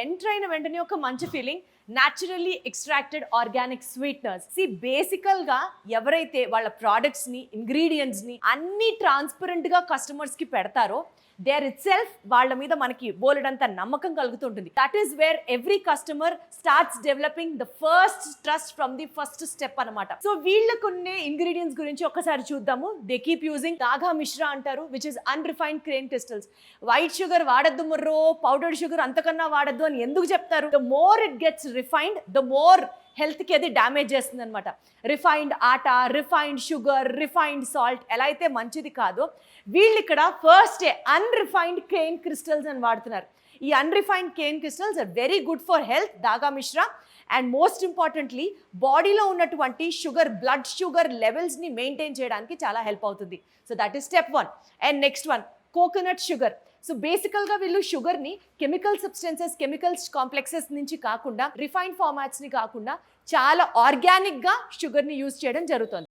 Enter అయిన వెంటనే ఒక మంచి feeling, naturally extracted organic sweeteners. బేసికల్ గా ఎవరైతే వాళ్ళ ప్రోడక్ట్స్ ని, ఇంగ్రీడియంట్స్ ని అన్ని ట్రాన్స్పరెంట్ గా కస్టమర్స్ కి పెడతారో దేర్ ఇట్ సెల్ఫ్ వాళ్ళ మీద మనకి బోలెడంత నమ్మకం కలుగుతుంటుంది. That is where every customer starts developing the first trust from the first step అనమాట. సో వీళ్ళకున్నే ఇంగ్రీడియంట్స్ గురించి ఒకసారి చూద్దాము. దే కీప్ యూజింగ్ దాగా మిశ్రా అంటారు, which is unrefined cane crystals. White sugar వాడద్దు ముర్రో, పౌడర్డ్ షుగర్ అంతకన్నా వాడద్దు అని ఎందుకు చెప్తారు? The more it gets refined, the more హెల్త్కి అది డ్యామేజ్ చేస్తుంది అనమాట. Refined atta, refined sugar, refined salt ఎలా అయితే మంచిది కాదో, వీళ్ళు ఇక్కడ ఫస్ట్ అన్రిఫైన్డ్ కేన్ క్రిస్టల్స్ అని వాడుతున్నారు. ఈ unrefined cane crystals are very good for health, దాగా మిశ్రా. అండ్ మోస్ట్ ఇంపార్టెంట్లీ బాడీలో ఉన్నటువంటి షుగర్, బ్లడ్ షుగర్ లెవెల్స్ని మెయింటైన్ చేయడానికి చాలా హెల్ప్ అవుతుంది. So that is step 1. And next one, coconut sugar. So బేసికల్గా వీళ్ళు షుగర్ని కెమికల్ సబ్స్టెన్సెస్, కెమికల్స్ కాంప్లెక్సెస్ నుంచి కాకుండా, రిఫైన్డ్ ఫార్మాట్స్ని కాకుండా చాలా ఆర్గానిక్గా షుగర్ని యూజ్ చేయడం జరుగుతుంది.